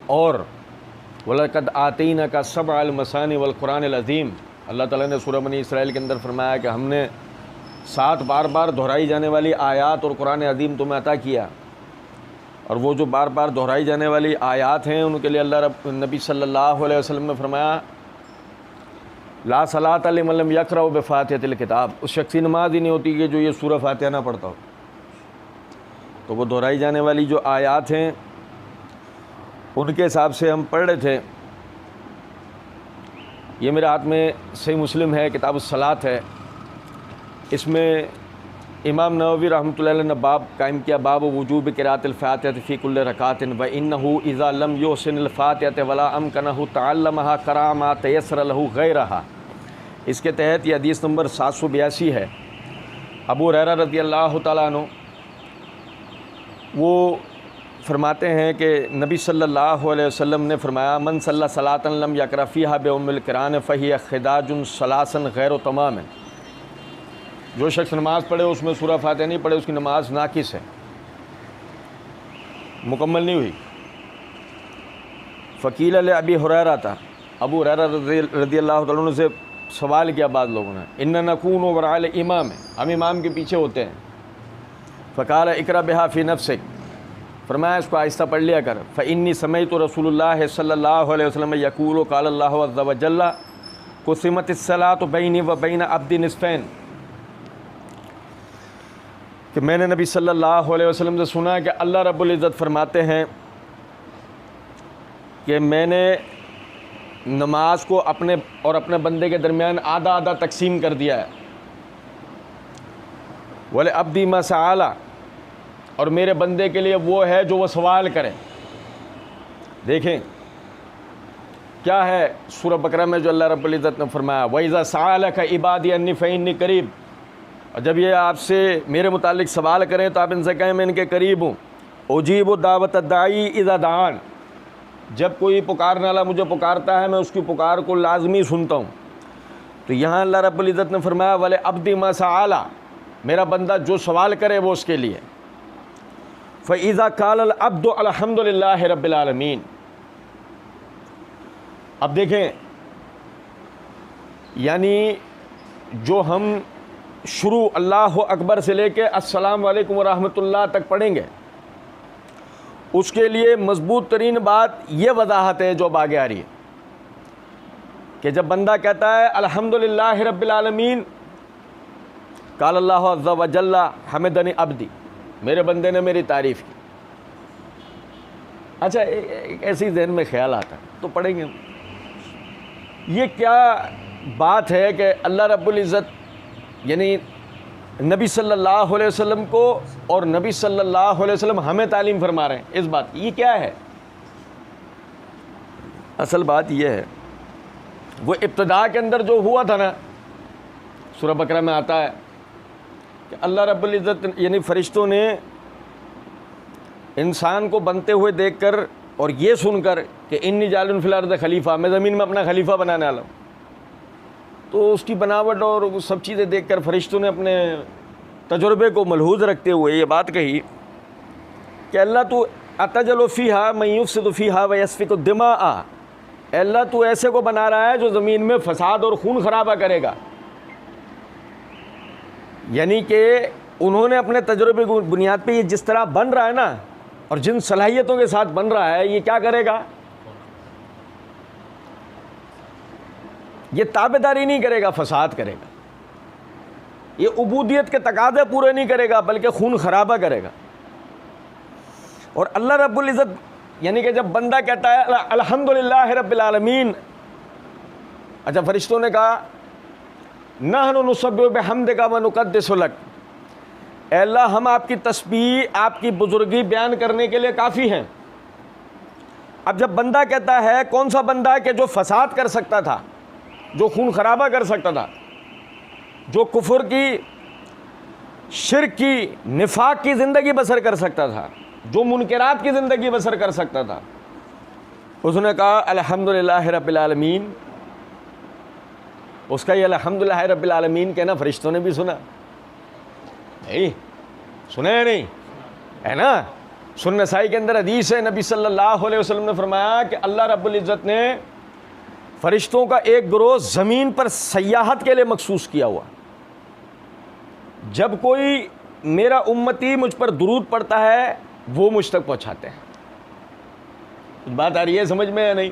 और वलक़द आतीना का सबअल मसानी वल कुरानिल अज़ीम, अल्लाह ताला ने सूरह बनी इसराइल के अंदर फरमाया कि हमने 7 बार बार दोहराई जाने वाली आयात और कुरान अज़ीम तुम्हें अता किया। और वो जो बार बार दोहराई जाने वाली आयात हैं उनके लिए अल्लाह नबी सल्लल्लाहु अलैहि वसल्लम ने फरमाया ला सलात लिमन लम यक़रा बिफ़ातिहतिल किताब, उस शख्स की नमाज ही नहीं होती कि जो ये सूरह फातिहा ना पढ़ता हो। तो वो दोहराई जाने वाली जो आयात हैं उनके हिसाब से हम पढ़ रहे थे। ये मेरे हाथ में सही मुस्लिम है, किताब सलात है। इसमें इमाम नववी रहमतुल्लाह अलैह ने बाब कायम किया, बाब वजूब क़िराअतिल फ़ातिहा फ़ी कुल्लि रकातिन व इन्नहु इज़ा लम युहसिनिल फ़ातिहा वला अमकनहु तअल्लमहा क़रा मा तयस्सर लहु गैरहा। इसके तहत ये हदीस नंबर 782 है। अबू हुरैरा रज़ियल्लाहु तआला अन्हु वो फरमाते हैं कि नबी सल्लल्लाहु अलैहि वसल्लम ने फरमाया मन सल्ला सलातन लम यक़रा फ़ीहा बिउम्मिल क़ुरान फ़हिय ख़िदाजुन सलासन गैर तमाम। जो शख्स नमाज़ पढ़े उसमें सूरह फातिहा नहीं पढ़े उसकी नमाज नाकिस है, मुकम्मल नहीं हुई। फ़कील अबी हुरैरा था, अबू हुरैरा रज़ियल्लाहु तआला अन्हु से सवाल किया बाद लोगों ने, इन्ना नकूनु वराअल इमाम, हम इमाम के पीछे होते हैं। फ़क़ाल इक़रा बिहा फ़ी नफ़्सिक, फरमाया इसको आहिस्ता पढ़ लिया कर। फ़इन्नी समइतु रसूलुल्लाह सल्लल्लाहु अलैहि वसल्लम यक़ूलु क़ाल अल्लाहु अज़्ज़ व जल्ल क़ुसिमतिस सलातु बैनी व बैन अब्दी निस्फ़ैन, कि मैंने नबी सल्लल्लाहु अलैहि वसल्लम से सुना कि अल्लाह रब्बुल इज़्ज़त फरमाते हैं कि मैंने नमाज को अपने और अपने बंदे के दरमियान आधा आधा तकसीम कर दिया है। वले अब्दी मा सआला, और मेरे बंदे के लिए वो है जो वो सवाल करे। देखें क्या है सूरह बकरा में जो अल्लाह रब्बुल इज़्ज़त ने फरमाया वइज़ा सअलका इबादी अन्नी फ़इन्नी करीब, और जब ये आपसे मेरे मुतालिक सवाल करें तो आप इनसे कहें मैं इनके करीब हूँ। उजीबु दावत दाई इज़ा दान, जब कोई पुकारने वाला मुझे पुकारता है मैं उसकी पुकार को लाजमी सुनता हूँ। तो यहाँ अल्लाह रब्बुल इज़्ज़त ने फरमाया वले अब्दी मा सआला, मेरा बंदा जो सवाल करे वो उसके लिए। फ़इज़ा क़ालल अब्दु अल्हम्दुलिल्लाहि रब्बिल आलमीन, अब देखें यानी जो हम शुरू अल्लाहु अकबर से लेके अस्सलाम वालेकुम व रहमतुल्लाह तक पढ़ेंगे उसके लिए मजबूत तरीन बात ये वजाहत है जो अब आगे आ रही है कि जब बंदा कहता है अल्हम्दुलिल्लाहि रब्बिल आलमीन क़ाल अल्लाहु अज़्ज़ व जल्ल हमिदनी अब्दी, मेरे बंदे ने मेरी तारीफ़ की। अच्छा ऐसी जहन में ख्याल आता है तो पढ़ेंगे हम, ये क्या बात है कि अल्लाह रब्बुल इज़्ज़त यानी नबी सल्लल्लाहु अलैहि वसल्लम को और नबी सल्लल्लाहु अलैहि वसल्लम हमें तालीम फरमा रहे हैं इस बात की, ये क्या है? असल बात यह है वो इब्तिदा के अंदर जो हुआ था ना, सूरह बकरा में आता है कि अल्लाह रब्बुल इज़्ज़त यानी फ़रिश्तों ने इंसान को बनते हुए देखकर और ये सुनकर कि इन्नी जालिन फिल अर्ज़ खलीफा, मैं ज़मीन में अपना खलीफा बनाने वाला हूँ, तो उसकी बनावट और वो सब चीज़ें देखकर फ़रिश्तों ने अपने तजुर्बे को मलहूज़ रखते हुए ये बात कही कि अल्लाह तू अतजलु फ़ीहा मन युफ़सिदु फ़ीहा व यस्फ़िकु दिमाअ, अल्लाह तू ऐसे को बना रहा है जो ज़मीन में फ़साद और खून खराबा करेगा। यानी कि उन्होंने अपने तजुर्बे की बुनियाद पे ये जिस तरह बन रहा है ना और जिन सलाहियतों के साथ बन रहा है ये क्या करेगा, ये ताबेदारी नहीं करेगा, फ़साद करेगा, ये उबूदियत के तकाज़े पूरे नहीं करेगा बल्कि खून खराबा करेगा। और अल्लाह रब्बुल इज़्ज़त यानी कि जब बंदा कहता है अल्हम्दुलिल्लाहि रब्बिल आलमीन, अच्छा फ़रिश्तों ने कहा नहनु नुसब्बिहु बिहम्दिका व नुक़द्दिसु लक, अल्लाह हम आपकी तस्बीह आपकी बुज़ुर्गी बयान करने के लिए काफ़ी हैं। अब जब बंदा कहता है, कौन सा बंदा है कि जो फ़साद कर सकता था, जो खून खराबा कर सकता था, जो कुफ्र की, शिर्क की, निफाक की ज़िंदगी बसर कर सकता था, जो मुनकरात की ज़िंदगी बसर कर सकता था, उसने कहा अल्हम्दुलिल्लाहि रब्बिल आलमीन। उसका ये अल्हम्दुलिल्लाहि रब्बिल आलमीन कहना फरिश्तों ने भी सुना, नहीं सुना है नहीं है ना, सुनन नसाई के अंदर हदीस है, नबी सल्लल्लाहु अलैहि वसल्लम ने फरमाया कि अल्लाह रब्बुल इज़्ज़त ने फरिश्तों का एक गिरोह ज़मीन पर सयाहत के लिए मखसूस किया हुआ। जब कोई मेरा उम्मती मुझ पर दुरूद पड़ता है वो मुझ तक पहुँचाते हैं। बात आ रही है समझ में या नहीं?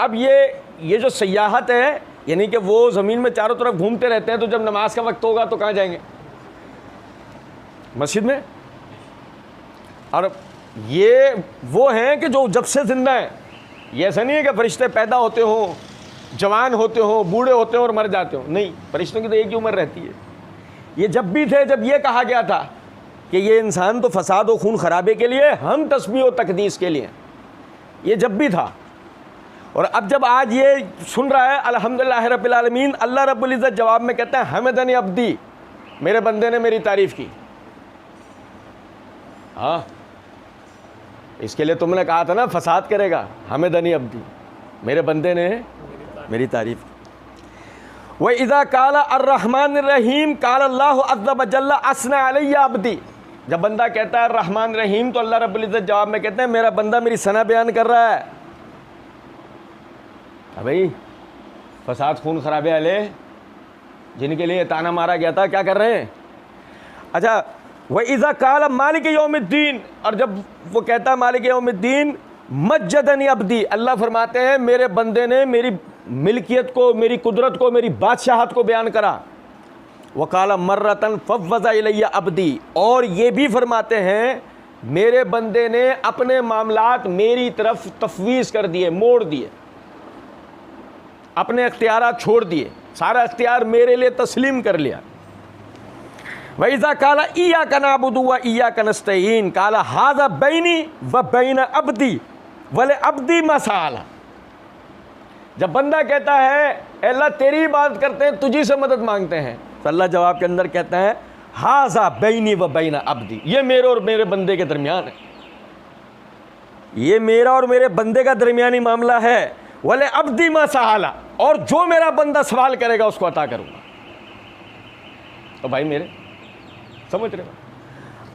अब ये जो सयाहत है, यानी कि वो ज़मीन में चारों तरफ घूमते रहते हैं, तो जब नमाज का वक्त होगा तो कहाँ जाएंगे? मस्जिद में। और ये वो हैं कि जो जब से ज़िंदा हैं। ये ऐसा नहीं है कि फरिश्ते पैदा होते हों, जवान होते हों, बूढ़े होते हों और मर जाते हों। नहीं, फरिश्तों की तो एक ही उम्र रहती है। ये जब भी थे, जब ये कहा गया था कि ये इंसान तो फसाद और खून खराबे के लिए, हम तस्बीह और तकदीस के लिए, ये जब भी था। और अब जब आज ये सुन रहा है अल्हम्दुलिल्लाह रब्बिल आलमीन, अल्लाह रब्बुल इज़्ज़त जवाब में कहता है हमदनी अब्दी, मेरे बंदे ने मेरी तारीफ़ की। हाँ, इसके लिए तुमने कहा था ना फसाद करेगा, हमदनी अब्दी, मेरे बंदे ने मेरी तारीफ़ की। व इज़ा काला अर्रहमान रहीम काला अल्लाहु अज़्ज़ा व जल्ला असना अलैया अब्दी, जब बंदा कहता है रहमान रहीम तो अल्लाह रब्बुल इज़्ज़त जवाब में कहते हैं मेरा बंदा मेरी सना बयान कर रहा है। भाई फसाद खून खराबे वाले जिनके लिए ताना मारा गया था क्या कर रहे हैं? अच्छा, वह इज़ा काला मालिक यौमिद्दीन, और जब वो कहता है मालिक यौमिद्दीन मज्जदनी अब्दी, अल्लाह फरमाते हैं मेरे बंदे ने मेरी मिल्कियत को, मेरी कुदरत को, मेरी बादशाहत को बयान करा। वकाला मर्रतन फव्वज़ा इलैया अब्दी, और ये भी फरमाते हैं मेरे बंदे ने अपने मामलात मेरी तरफ तफवीज़ कर दिए, मोड़ दिए, अपने इख्तियारात छोड़ दिए, सारा इख्तियार मेरे लिए तस्लीम कर लिया। वइज़ा काला इय्याका नअबुदु व इय्याका नस्तईन काला हाज़ा बैनी व बैन अब्दी वले अब्दी मसाला, जब बंदा कहता है अल्लाह तेरी इबादत करते हैं, तुझी से मदद मांगते हैं, तो अल्लाह जवाब के अंदर कहता है हाज़ा बैनी व बैन अब्दी, ये मेरे और मेरे बंदे के दरमियान है, ये मेरा और मेरे बंदे का दरमियानी मामला है। वले अब्दी मसाला, और जो मेरा बंदा सवाल करेगा उसको अता करूँगा। तो भाई मेरे समझ रहे हो?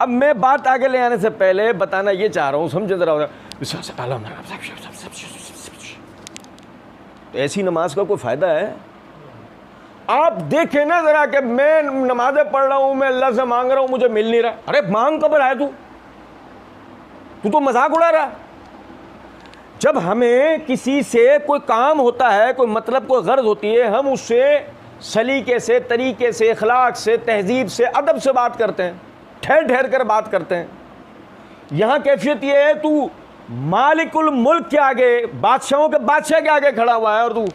अब मैं बात आगे ले आने से पहले बताना ये चाह रहा हूँ, समझे जरा, तो ऐसी नमाज का कोई फ़ायदा है? आप देखें ना ज़रा कि मैं नमाज़ें पढ़ रहा हूँ, मैं अल्लाह से मांग रहा हूँ, मुझे मिल नहीं रहा। अरे मांग कब रहा है तू तो मजाक उड़ा रहा। जब हमें किसी से कोई काम होता है, कोई मतलब कोई गर्ज होती है, हम उससे सलीके से, तरीके से, अखलाक से, तहजीब से, अदब से बात करते हैं, ठहर ठहर कर बात करते हैं। यहाँ कैफियत ये है तू मालिकुल मुल्क के आगे, बादशाहों के बादशाह के आगे खड़ा हुआ है और तू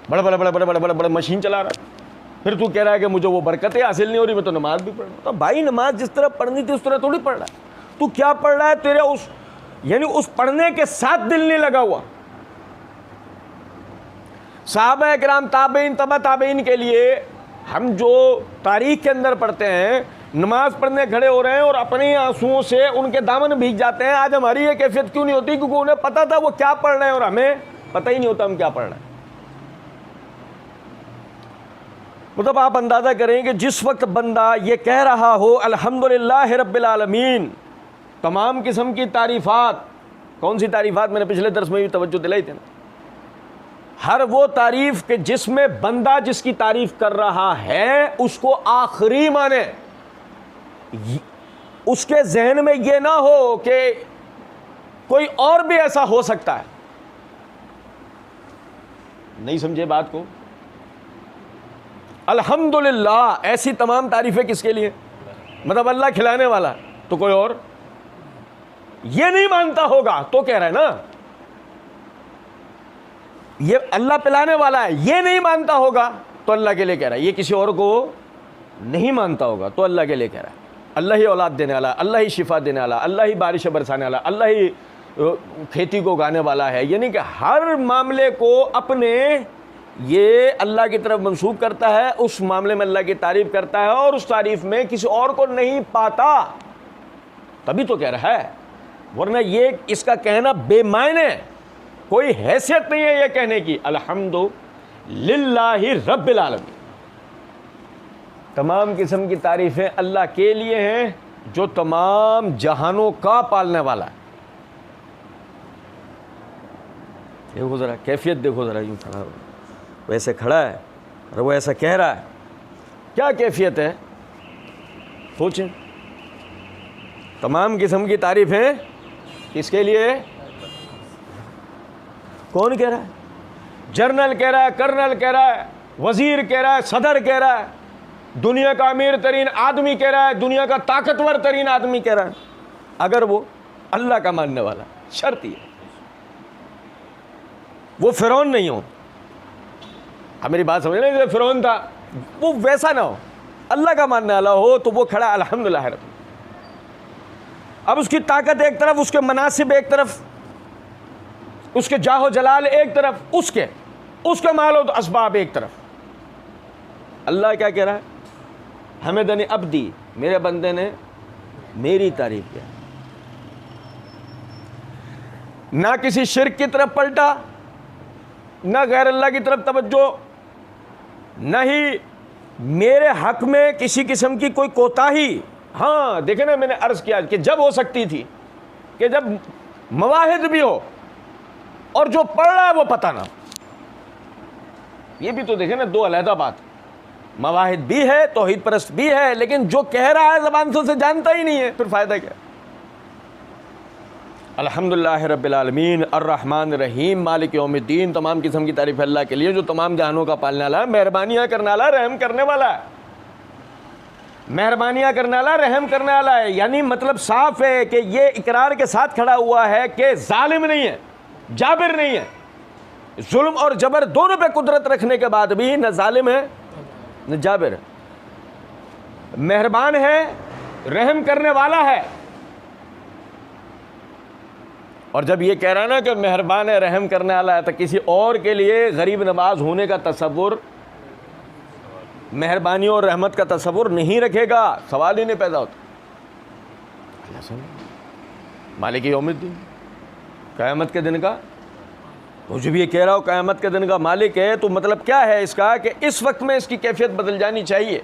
बड़े बड़े बड़े बड़े बड़े बड़े बड़े मशीन चला रहा है। फिर तू कह रहा है कि मुझे वो बरकतें हासिल नहीं हो रही, मैं तो नमाज भी पढ़ रहा हूँ। तो भाई नमाज जिस तरह पढ़नी थी उस तरह थोड़ी पढ़ रहा है। तू क्या पढ़ रहा है? तेरे उस यानी उस पढ़ने के साथ दिल नहीं लगा हुआ। सहाबा किराम, ताबईन, तबा ताबईन के लिए हम जो तारीख के अंदर पढ़ते हैं, नमाज पढ़ने खड़े हो रहे हैं और अपने आंसुओं से उनके दामन भीग जाते हैं। आज हमारी ये कैफियत क्यों नहीं होती? क्योंकि उन्हें पता था वो क्या पढ़ रहे हैं और हमें पता ही नहीं होता हम क्या पढ़ रहे हैं। मतलब आप अंदाज़ा करें कि जिस वक्त बंदा ये कह रहा हो अल्हम्दुलिल्लाह रब्बिल आलमीन, तमाम किस्म की तारीफ़ात, कौन सी तारीफ़ात मैंने पिछले दर्स में भी तवज्जो दिलाई थी ना, हर वो तारीफ़ के जिसमें बंदा जिसकी तारीफ़ कर रहा है उसको आखिरी माने, उसके जहन में ये ना हो कि कोई और भी ऐसा हो सकता है। नहीं समझे बात को? अल्हम्दुलिल्लाह ऐसी तमाम तारीफ़ें किसके लिए? मतलब अल्लाह खिलाने वाला, तो कोई और ये नहीं मानता होगा तो कह रहा है ना, ये अल्लाह पिलाने वाला है, ये नहीं मानता होगा तो अल्लाह के लिए कह रहा है। ये किसी और को नहीं मानता होगा तो अल्लाह के लिए कह रहा है। अल्लाह ही औलाद देने वाला, अल्लाह ही शिफा देने वाला, अल्लाह ही बारिश बरसाने वाला, अल्लाह ही खेती को उगाने वाला है। यानी कि हर मामले को अपने ये अल्लाह की तरफ मंसूब करता है, उस मामले में अल्लाह की तारीफ़ करता है और उस तारीफ़ में किसी और को नहीं पाता, तभी तो कह रहा है। वरना ये इसका कहना बेमायने, कोई हैसियत नहीं है ये कहने की अल्हम्दुलिल्लाहि रब्बिल आलमीन। तमाम किस्म की तारीफ़ें अल्लाह के लिए हैं जो तमाम जहानों का पालने वाला है। देखो ज़रा कैफियत देखो ज़रा, यूँ खड़ा हो, वैसे खड़ा है और वो ऐसा कह रहा है, क्या कैफियत है? सोचें। तमाम किस्म की तारीफ़ें किसके लिए? कौन कह रहा है? जर्नल कह रहा है, कर्नल कह रहा है, वजीर कह रहा है, सदर कह रहा है, दुनिया का अमीर तरीन आदमी कह रहा है, दुनिया का ताकतवर तरीन आदमी कह रहा है, अगर वो अल्लाह का मानने वाला, शर्त ये वो फिरौन नहीं हो। अब मेरी बात समझ रहे, फिरौन था, वो वैसा ना हो, अल्लाह का मानने वाला हो, तो वो खड़ा अल्हम्दुलिल्लाह रब। अब उसकी ताकत एक तरफ, उसके मनासिब एक तरफ, उसके जाहो जलाल एक तरफ, उसके मालो तो असबाब एक तरफ। अल्लाह क्या कह रहा है? हमेदनी अब्दी, मेरे बंदे ने मेरी तारीफ किया, ना किसी शिर्क की तरफ पलटा, ना गैर अल्लाह की तरफ तवज्जो, न ही मेरे हक में किसी किस्म की कोई कोताही। हाँ देखे ना, मैंने अर्ज किया कि जब हो सकती थी कि जब मवाहिद भी हो और जो पढ़ रहा है वो पता ना, ये भी तो देखे ना, दो अलहदा बात। मवाहिद भी है, तौहीद परस्त भी है, लेकिन जो कह रहा है ज़बान से उसे जानता ही नहीं है, फिर फ़ायदा क्या? अल्हम्दुलिल्लाह रब्बिल आलमीन अर्रहमान रहीम मालिक यौमिद्दीन। तमाम किस्म की तारीफ़ अल्लाह के लिए जो तमाम जहानों का पालने वाला है, मेहरबानियाँ करने वाला, रहम करने वाला है। मेहरबानियाँ करने वाला, रहम करने वाला है। यानी मतलब साफ है कि ये इकरार के साथ खड़ा हुआ है कि जालिम नहीं है, जाबिर नहीं है। जुल्म और जबर दोनों पे कुदरत रखने के बाद भी न जालिम है न जाबिर है, मेहरबान है, रहम करने वाला है। और जब ये कह रहा है ना कि मेहरबान है, रहम करने वाला है, तो किसी और के लिए गरीब नवाज होने का तसव्वुर, मेहरबानी और रहमत का तसव्वुर नहीं रखेगा, सवाल ही नहीं पैदा होता। मालिक यौमिद्दीन, क़यामत के दिन का, मुझे भी ये कह रहा हूँ क़यामत के दिन का मालिक है, तो मतलब क्या है इसका कि इस वक्त में इसकी कैफियत बदल जानी चाहिए।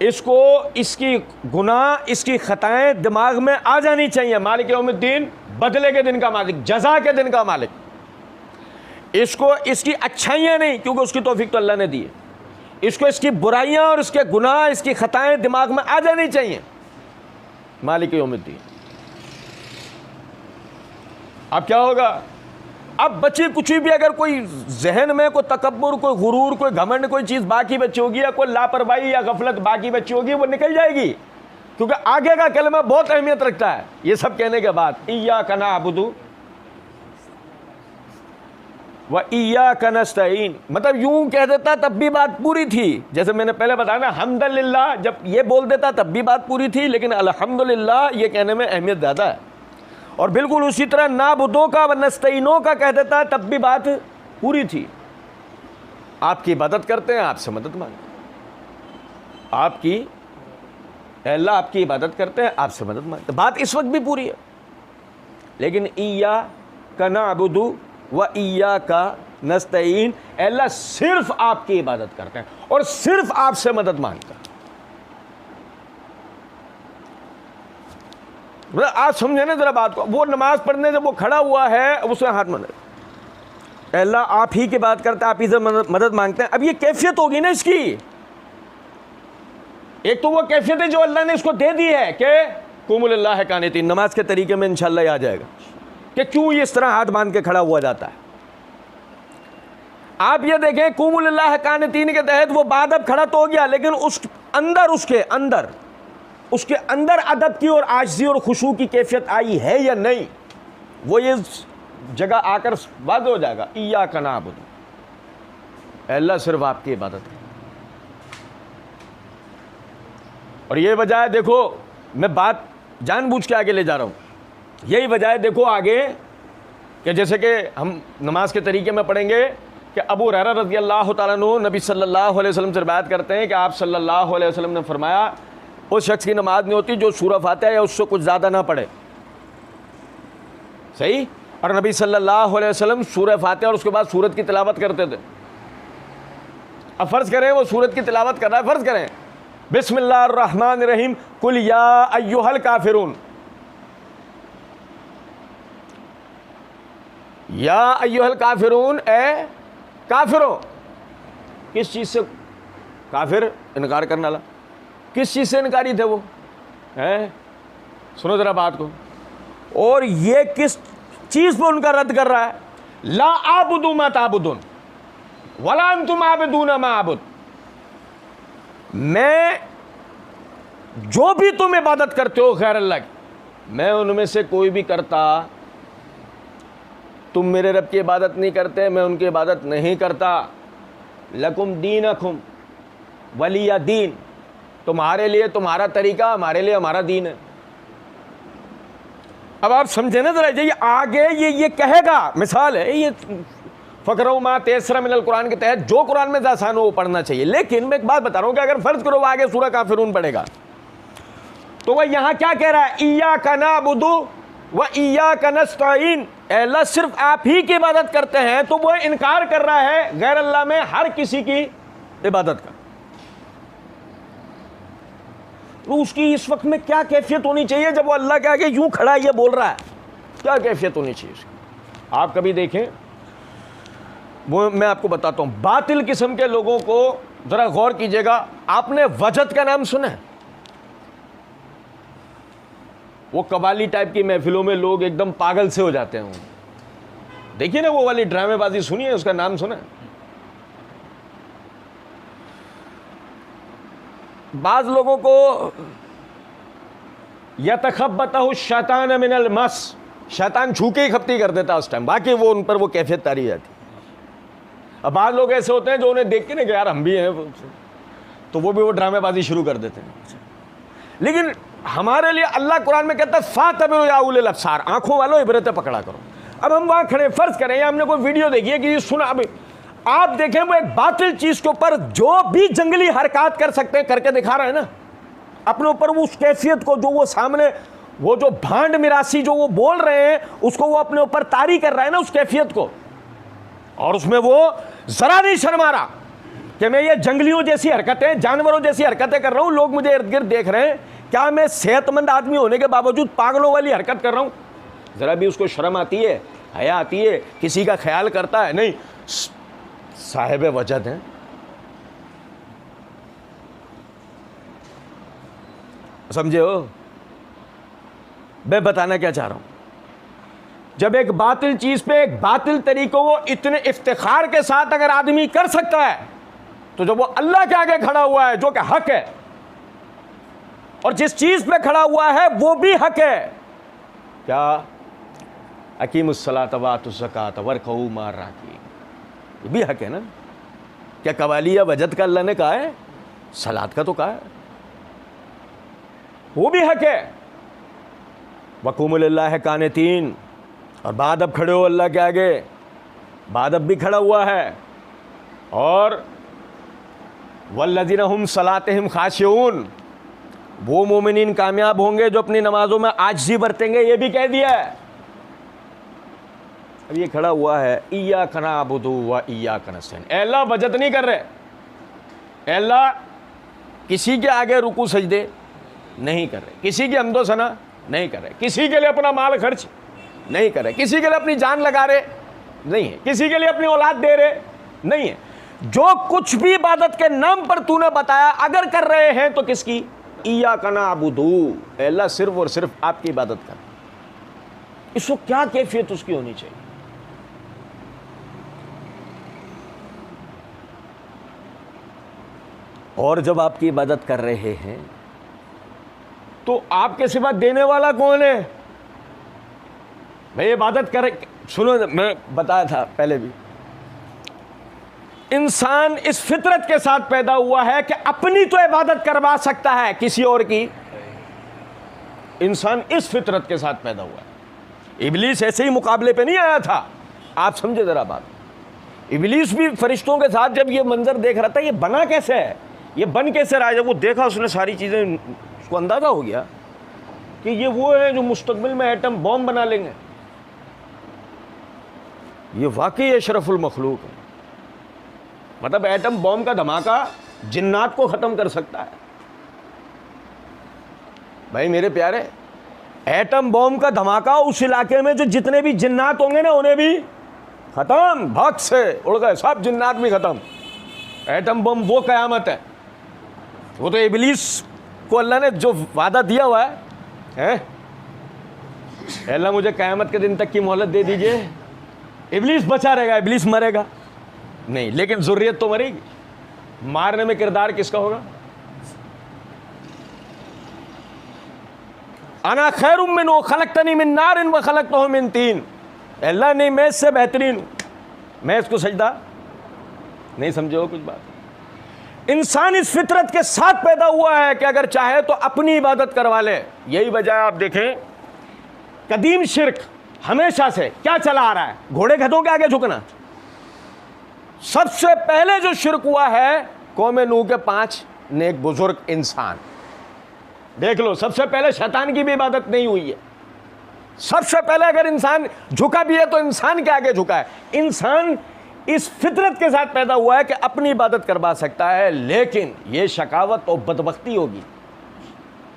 इसको इसकी गुनाह, इसकी खताएं दिमाग में आ जानी चाहिए। मालिक यौमिद्दीन, बदले के दिन का मालिक, जज़ा के दिन का मालिक। इसको इसकी अच्छाइयाँ नहीं, क्योंकि उसकी तौफीक तो अल्लाह ने दी है, इसको इसकी बुराइयाँ और इसके गुनाह, इसकी खताएं दिमाग में आ जानी चाहिए। मालिक यौमिद्दीन। अब क्या होगा? अब बची कुछ भी अगर कोई जहन में कोई तकब्बुर, कोई गुरूर, कोई घमंड, कोई चीज़ बाकी बची होगी, या कोई लापरवाही या गफलत बाकी बची होगी, वो निकल जाएगी, क्योंकि आगे का कलमा बहुत अहमियत रखता है। ये सब कहने के बाद इय्याका नअबुदु व इय्याका नस्तईन, मतलब यूं कह देता तब भी बात पूरी थी। जैसे मैंने पहले बताया ना, हम्दुलिल्लाह जब ये बोल देता तब भी बात पूरी थी, लेकिन अल्हम्दुलिल्लाह ये कहने में अहमियत ज़्यादा है। और बिल्कुल उसी तरह नाबुदों का व नस्तईनों का कह देता तब भी बात पूरी थी। आपकी इबादत करते हैं, आपसे मदद मांगते, आपकी अल्लाह आपकी इबादत करते हैं, आपसे मदद मांगते, बात इस वक्त भी पूरी है। लेकिन इय्याका नअबुदु व इय्याका नस्तईन, अल्लाह सिर्फ आपकी इबादत करते हैं और सिर्फ आपसे मदद मांगता है। आज समझे ना जरा बात को। वो नमाज पढ़ने जब वो खड़ा हुआ है, उसने हाथ मंडे, अल्लाह आप ही की बात करते हैं, आप ही से मदद मांगते हैं। अब ये कैफियत होगी ना इसकी, एक तो वो कैफियत है जो अल्लाह ने इसको दे दी है कि कुमु लिल्लाहि कानितीन, नमाज के तरीके में इंशाल्लाह आ जाएगा कि क्यों ये इस तरह हाथ बांध के खड़ा हुआ जाता है। आप ये देखें, कुमु लिल्लाहि कानितीन के तहत वो बाद अब खड़ा तो हो गया, लेकिन उस अंदर, उसके अंदर अदब की और आजिज़ी और खुशू की कैफियत आई है या नहीं, वो ये जगह आकर वाज़ेह हो जाएगा। इय्याका नअबुदु, अल्लाह सिर्फ आपकी इबादत है। और ये वजह है, देखो मैं बात जानबूझ के आगे ले जा रहा हूँ, यही वजह है देखो आगे कि जैसे कि हम नमाज के तरीके में पढ़ेंगे कि अबू हुरैरा रज़ी अल्लाह तआला अन्हु नबी सल्लल्लाहु अलैहि वसल्लम से रिवायत करते हैं कि आप सल्लल्लाहु अलैहि वसल्लम ने फरमाया, उस शख्स की नमाज नहीं होती जो सूरह फातिहा या उससे कुछ ज़्यादा ना पढ़े। सही। और नबी सल्लल्लाहु अलैहि वसल्लम सूरह फातिहा और उसके बाद सूरत की तिलावत करते थे। अब फ़र्ज़ करें वो सूरत की तिलावत कर रहा है, फ़र्ज़ करें बिस्मिल्लाहिर्रहमानिर्रहीम, कुल या अय्युहल काफिरून, या अय्युहल काफिरून, ए काफिरों। किस चीज़ से काफिर? इनकार करने वाला। किस चीज़ से इनकारी थे वो? हैं? सुनो ज़रा बात को। और ये किस चीज़ पर उनका रद्द कर रहा है? ला आबुदु मा ताबुदुन वला अंतुम आबिदून मा आबुद। मैं जो भी तुम इबादत करते हो गैर अल्लाह की, मैं उनमें से कोई भी करता। तुम मेरे रब की इबादत नहीं करते, मैं उनकी इबादत नहीं करता। लकुम दीनकुम वलिया दीन, तुम्हारे लिए तुम्हारा तरीका, हमारे लिए हमारा दीन है। अब आप समझे ना जरा, ये आगे ये कहेगा, मिसाल है ये फ़क़रऊ मा तयस्सरा मिनल कुरान के तहत जो कुरान में आसान हो वो पढ़ना चाहिए। लेकिन मैं एक बात बता रहा हूँ कि अगर फ़र्ज़ करो आगे सूरह काफ़िरून पढ़ेगा तो वह यहाँ क्या कह रहा है? इय्याका नअबुदु व इय्याका नस्तईन, अल्लाह सिर्फ आप ही की इबादत करते हैं। तो वह इनकार कर रहा है गैर अल्लाह में हर किसी की इबादत का। तो उसकी इस वक्त में क्या कैफियत होनी चाहिए जब वो अल्लाह के आगे यूं खड़ा ये बोल रहा है? क्या कैफियत होनी चाहिए उसकी? आप कभी देखें, वो मैं आपको बताता हूं, बातिल किस्म के लोगों को जरा गौर कीजिएगा। आपने वजद का नाम सुना है? वो कवाली टाइप की महफिलों में लोग एकदम पागल से हो जाते हैं। देखिए ना वो वाली ड्रामेबाजी सुनिए, उसका नाम सुना है? बाज लोगों को यतखब्बतहु शैतान मिनल मस, शैतान छू के ही खपती कर देता उस टाइम, बाकी वो उन पर वो कैफियत तारी जाती। अब बाज लोग ऐसे होते हैं जो उन्हें देख के ना कि यार हम भी हैं, तो वो भी वो ड्रामेबाजी शुरू कर देते हैं। लेकिन हमारे लिए अल्लाह कुरान में कहता है फातबिरु या उलिल अब्सार, आंखों वालों इबरतें पकड़ा करो। अब हम वहां खड़े, फर्ज करें या हमने कोई वीडियो देखी है कि सुना, अब आप देखें वो एक बातिल चीज के ऊपर जो भी जंगली हरकत कर सकते हैं करके दिखा रहे हैं ना अपने ऊपर, वो उस कैफियत को जो वो सामने वो जो भांड मिरासी जो वो बोल रहे हैं उसको वो अपने ऊपर तारी कर रहा है ना उस कैफियत को, और उसमें वो जरा नहीं शर्मा रहा कि मैं ये जंगलियों जैसी हरकतें, जानवरों जैसी हरकतें कर रहा हूं, लोग मुझे इर्द गिर्द देख रहे हैं, क्या मैं सेहतमंद आदमी होने के बावजूद पागलों वाली हरकत कर रहा हूं? जरा भी उसको शर्म आती है, हया आती है, किसी का ख्याल करता है? नहीं, साहिब वजद हैं। समझे हो मैं बताना क्या चाह रहा हूं? जब एक बातिल चीज पे एक बातिल तरीकों वो इतने इफ्तिखार के साथ अगर आदमी कर सकता है, तो जब वो अल्लाह के आगे खड़ा हुआ है जो कि हक है, और जिस चीज पे खड़ा हुआ है वो भी हक है, क्या अकीमुस्सलात व आतुज़ ज़कात वरकऊ मार राकी, ये भी हक है ना? क्या कवाली या वजद का अल्लाह ने कहा है? सलात का तो कहा है, वो भी हक है। वक़ूमु लिल्लाहि कानितीन, और बाद अब खड़े हो अल्लाह के आगे, बाद अब भी खड़ा हुआ है। और वल्लज़ीना हुम सलातिहिम खाशिऊन, वो मोमिनीन कामयाब होंगे जो अपनी नमाजों में आजिज़ी बरतेंगे, ये भी कह दिया है। अब ये खड़ा हुआ है इय्याका नअबुदु व इय्याका नस्तईन, अल्लाह वजद नहीं कर रहे, अल्लाह किसी के आगे रुकू सजदे नहीं कर रहे, किसी की हम्दो सना नहीं कर रहे, किसी के लिए अपना माल खर्च नहीं कर रहे, किसी के लिए अपनी जान लगा रहे नहीं है, किसी के लिए अपनी औलाद दे रहे नहीं है। जो कुछ भी इबादत के नाम पर तूने बताया अगर कर रहे हैं तो किसकी? इय्याका नअबुदु, अल्लाह सिर्फ और सिर्फ आपकी इबादत कर। इसको क्या कैफियत उसकी होनी चाहिए? और जब आपकी इबादत कर रहे हैं तो आपके सिवा देने वाला कौन है? भाई इबादत करे, सुनो मैं बताया था पहले भी, इंसान इस फितरत के साथ पैदा हुआ है कि अपनी तो इबादत करवा सकता है, किसी और की इंसान इस फितरत के साथ पैदा हुआ है। इब्लीस ऐसे ही मुकाबले पे नहीं आया था, आप समझे जरा बात। इब्लीस भी फरिश्तों के साथ जब ये मंजर देख रहा था, ये बना कैसे है, ये बन कैसे रहा है, जब वो देखा उसने सारी चीज़ें, उसको अंदाज़ा हो गया कि ये वो है जो मुस्तकबिल में एटम बॉम्ब बना लेंगे, ये वाकई अशरफुल मखलूक है। मतलब एटम बॉम्ब का धमाका जिन्नात को ख़त्म कर सकता है। भाई मेरे प्यारे, एटम बॉम्ब का धमाका, उस इलाके में जो जितने भी जिन्नात होंगे ना उन्हें भी खत्म, भग से उड़ गए, सब जिन्नात भी खत्म। एटम बम वो कयामत है, वो तो इबलीस को अल्लाह ने जो वादा दिया हुआ है, अल्लाह मुझे कयामत के दिन तक की मोहलत दे दीजिए, इबलीस बचा रहेगा, इबलीस मरेगा नहीं, लेकिन ज़ुर्रियत तो मरेगी। मारने में किरदार किसका होगा? अना खैरुम मिन्हु खलक़तनी मिन नारिन व खलक़तहु मिन तीन। अल्लाह नहीं, मैं इससे बेहतरीन हूँ, मैं इसको सजदा नहीं समझे हो कुछ बात। इंसान इस फितरत के साथ पैदा हुआ है कि अगर चाहे तो अपनी इबादत करवा ले। यही वजह आप देखें, कदीम शिर्क हमेशा से क्या चला आ रहा है? घोड़े गधों के आगे झुकना। सबसे पहले जो शिर्क हुआ है कौम नूह के 5 नेक बुजुर्ग इंसान, देख लो, सबसे पहले शैतान की भी इबादत नहीं हुई है। सबसे पहले अगर इंसान झुका भी है तो इंसान के आगे झुका है। इंसान इस फितरत के साथ पैदा हुआ है कि अपनी इबादत करवा सकता है, लेकिन यह शकावत और बदबख्ती होगी,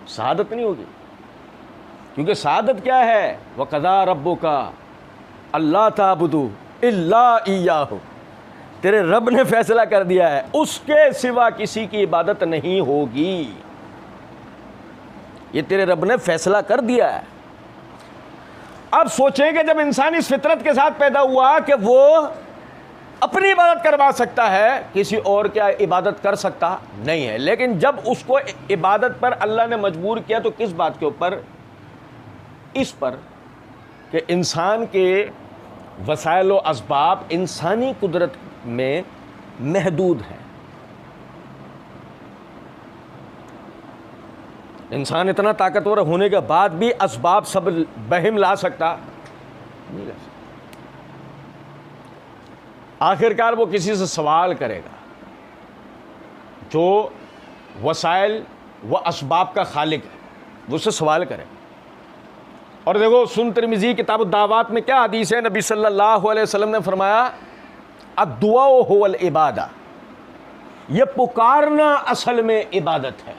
शहादत नहीं होगी। क्योंकि शहादत क्या है? वक़ज़ा रब्बुका अल्ला ताबुदू इल्ला इय्याहु, तेरे रब ने फैसला कर दिया है उसके सिवा किसी की इबादत नहीं होगी। ये तेरे रब ने फैसला कर दिया है। अब सोचें कि जब इंसान इस फितरत के साथ पैदा हुआ कि वो अपनी इबादत करवा सकता है, किसी और क्या इबादत कर सकता नहीं है, लेकिन जब उसको इबादत पर अल्लाह ने मजबूर किया तो किस बात के ऊपर? इस पर कि इंसान के वसाइल व असबाब इंसानी कुदरत में महदूद हैं। इंसान इतना ताकतवर होने के बाद भी असबाब सब बहिम ला सकता नहीं ला सकता। आखिरकार वो किसी से सवाल करेगा जो वसाइल व असबाब का खालिक है, वो उससे सवाल करेगा। और देखो, सुन तिरमिज़ी किताब दावात में क्या हदीस है, नबी सल्लल्लाहु अलैहि वसल्लम ने फरमाया, अद्दुआ हुवल इबादा, ये पुकारना असल में इबादत है।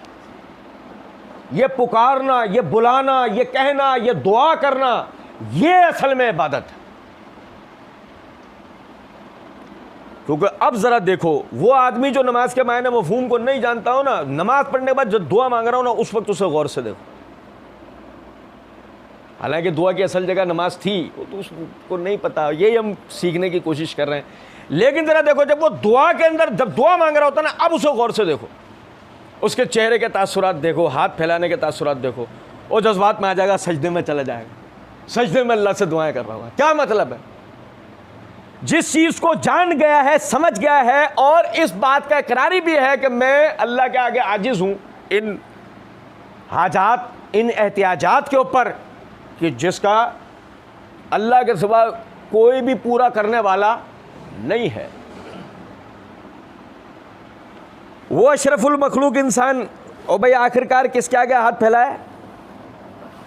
ये पुकारना, ये बुलाना, ये कहना, ये दुआ करना, ये असल में इबादत है। क्योंकि अब जरा देखो, वो आदमी जो नमाज के मायने मफहूम को नहीं जानता हो ना, नमाज पढ़ने के बाद जब दुआ मांग रहा हो ना, उस वक्त उसे गौर से देखो। हालांकि दुआ की असल जगह नमाज थी, वो तो उसको नहीं पता, यही हम सीखने की कोशिश कर रहे हैं। लेकिन जरा देखो, जब वो दुआ के अंदर जब दुआ मांग रहा होता ना, अब उसे गौर से देखो, उसके चेहरे के तासुरात देखो, हाथ फैलाने के तासुरात देखो, वो जज्बात में आ जाएगा, सजदे में चला जाएगा, सजदे में अल्लाह से दुआएं कर रहा होगा। क्या मतलब है? जिस चीज़ को जान गया है, समझ गया है, और इस बात का इकरारी भी है कि मैं अल्लाह के आगे आजिज़ हूँ इन हाजात, इन एहतियाजात के ऊपर, कि जिसका अल्लाह के सिवा कोई भी पूरा करने वाला नहीं है। वो अशरफुल मखलूक इंसान, ओ भाई आखिरकार किसके आगे हाथ फैलाए?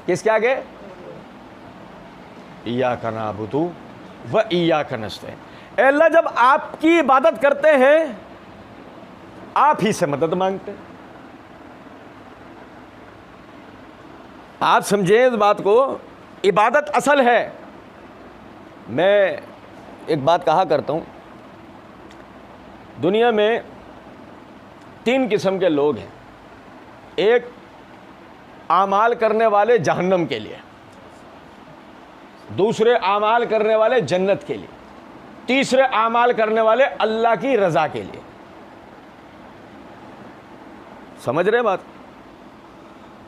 किसके आगे? इय्याका नअबुदु व इय्याका नस्तईन। अल्लाह जब आपकी इबादत करते हैं, आप ही से मदद मांगते हैं। आप समझें इस बात को, इबादत असल है। मैं एक बात कहा करता हूँ, दुनिया में 3 किस्म के लोग हैं। एक आमाल करने वाले जहन्नम के लिए, दूसरे आमाल करने वाले जन्नत के लिए, तीसरे आमाल करने वाले अल्लाह की रज़ा के लिए। समझ रहे बात?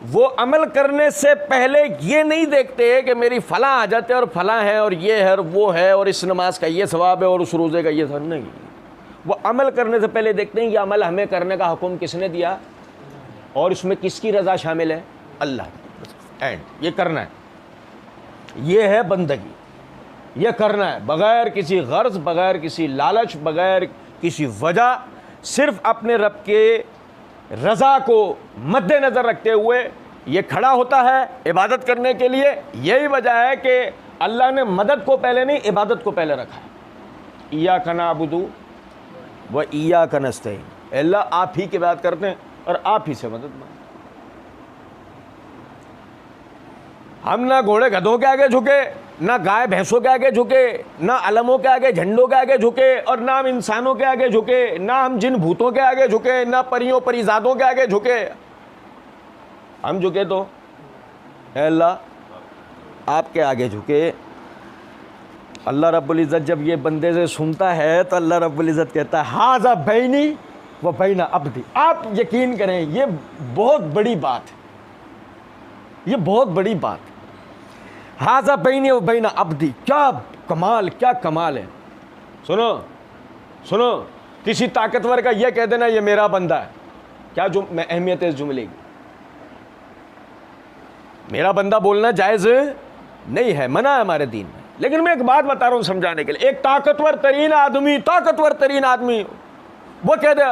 वो अमल करने से पहले ये नहीं देखते कि मेरी फलां आदत है और फलां है और ये है और वो है और इस नमाज का ये सवाब है और उस रोज़े का ये सवाब नहीं। वो अमल करने से पहले देखते हैं ये अमल हमें करने का हुक्म किसने दिया और इसमें किसकी रज़ा शामिल है? अल्लाह की। एंड ये करना है, ये है बंदगी, ये करना है बग़ैर किसी गर्ज, बग़ैर किसी लालच, बग़ैर किसी वजह, सिर्फ़ अपने रब के रज़ा को मद्देनज़र रखते हुए ये खड़ा होता है इबादत करने के लिए। यही वजह है कि अल्लाह ने मदद को पहले नहीं, इबादत को पहले रखा है। इय्याका नअबुदु व इय्याका नस्तईन। अल्लाह आप ही की बात करते हैं और आप ही से मदद मांगते हैं। हम ना घोड़े गधों के आगे झुके, ना गाय भैंसों के आगे झुके, ना अलमों के आगे झंडों के आगे झुके, और ना हम इंसानों के आगे झुके, ना हम जिन भूतों के आगे झुके, ना परियों परिजादों के आगे झुके। हम झुके तो अल्लाह आपके आगे झुके। अल्लाह रब्बुल इज़्ज़त जब ये बंदे से सुनता है तो अल्लाह रब्बुल इज़्ज़त कहता है हाज़ा बैनी व बैना अब्दी। आप यकीन करें, ये बहुत बड़ी बात है, ये बहुत बड़ी बात। हाज़ा बैनी व बैना अब्दी, क्या कमाल, क्या कमाल है। सुनो सुनो, किसी ताकतवर का ये कह देना ये मेरा बंदा है, क्या अहमियत है इस जुमले की। मेरा बंदा बोलना जायज़ नहीं है, मना है हमारे दीन में। लेकिन मैं एक बात बता रहा हूं समझाने के लिए, एक ताकतवर तरीन आदमी वो कह दे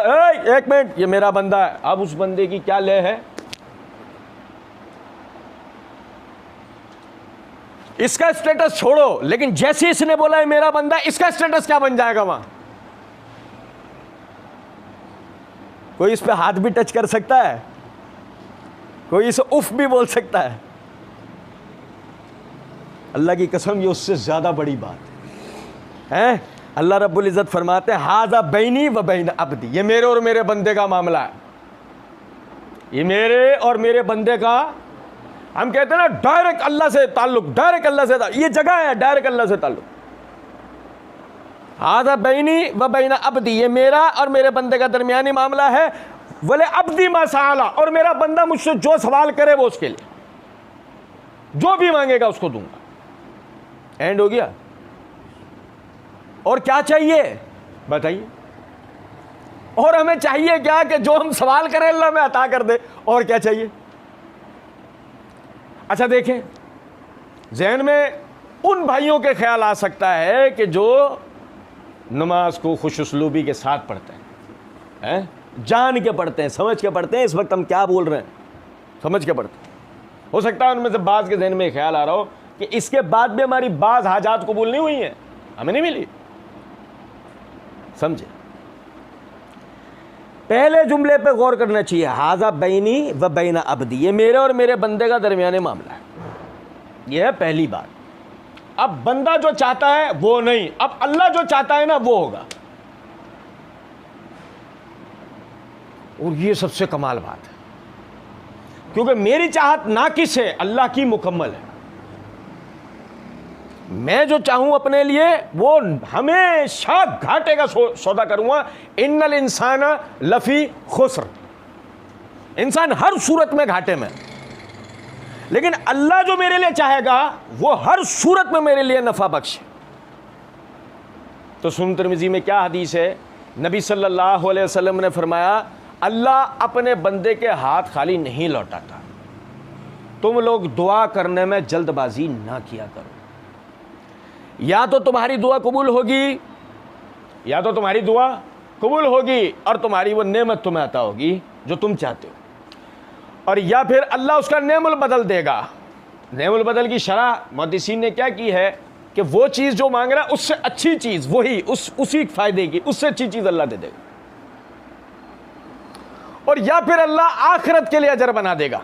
एक मिनट ये मेरा बंदा है, अब उस बंदे की क्या ले है। इसका स्टेटस छोड़ो, लेकिन जैसे इसने बोला है मेरा बंदा, इसका स्टेटस क्या बन जाएगा वहां। कोई इस पे हाथ भी टच कर सकता है, कोई इसे उफ भी बोल सकता है। अल्लाह की कसम ये उससे ज्यादा बड़ी बात है। अल्लाह रब्बुल इज़्ज़त फरमाते हैं हाज़ा बैनी व बैन अब्दी, ये मेरे और मेरे बंदे का मामला है, ये मेरे और मेरे बंदे का। हम कहते हैं ना डायरेक्ट अल्लाह से ताल्लुक, डायरेक्ट अल्लाह से ताल्लुक, ये जगह है डायरेक्ट अल्लाह से ताल्लुक। हाज़ा बैनी व बैन अब्दी, ये मेरा और मेरे बंदे का दरमियानी मामला है। वले अब्दी मसाला, और मेरा बंदा मुझसे जो सवाल करे वो उसके लिए, जो भी मांगेगा उसको दूंगा। एंड हो गया। और क्या चाहिए बताइए। और हमें चाहिए क्या कि जो हम सवाल करें अल्लाह में अता कर दे, और क्या चाहिए। अच्छा देखें, ज़हन में उन भाइयों के ख्याल आ सकता है कि जो नमाज को खुशउस्लूबी के साथ पढ़ते हैं, जान के पढ़ते हैं, समझ के पढ़ते हैं। इस वक्त हम क्या बोल रहे हैं समझ के पढ़ते हैं। हो सकता है उनमें से बाज़ के ज़हन में ख्याल आ रहा हो कि इसके बाद भी हमारी बाज़ हाजात कबूल नहीं हुई हैं, हमें नहीं मिली। समझे, पहले जुमले पे गौर करना चाहिए, हाज़ा बैनी व बैना अब्दी, ये मेरे और मेरे बंदे का दरमियाने मामला है। यह है पहली बात। अब बंदा जो चाहता है वो नहीं, अब अल्लाह जो चाहता है ना वो होगा। और ये सबसे कमाल बात है, क्योंकि मेरी चाहत नाकिस है, अल्लाह की मुकम्मल है। मैं जो चाहूं अपने लिए वो हमेशा घाटे का सौदा करूंगा। इन्नल इंसान लफी खुस्र, इंसान हर सूरत में घाटे में। लेकिन अल्लाह जो मेरे लिए चाहेगा वो हर सूरत में मेरे लिए नफा बख्श है। तो सुनन तिरमिज़ी में क्या हदीस है, नबी सल्लल्लाहु अलैहि वसल्लम ने फरमाया अल्लाह अपने बंदे के हाथ खाली नहीं लौटाता। तुम लोग दुआ करने में जल्दबाजी ना किया करो, या तो तुम्हारी दुआ कबूल होगी, या तो तुम्हारी दुआ कबूल होगी और तुम्हारी वो नेमत तुम्हें अता होगी जो तुम चाहते हो, और या फिर अल्लाह उसका नेमुल बदल देगा। नेमुल बदल की शरह मुहद्दिसीन ने क्या की है कि वो चीज़ जो मांग रहा है उससे अच्छी चीज़ वही उसी फ़ायदे की, उससे अच्छी चीज़ अल्लाह दे देगा। और या फिर अल्लाह आखिरत के लिए अजर बना देगा।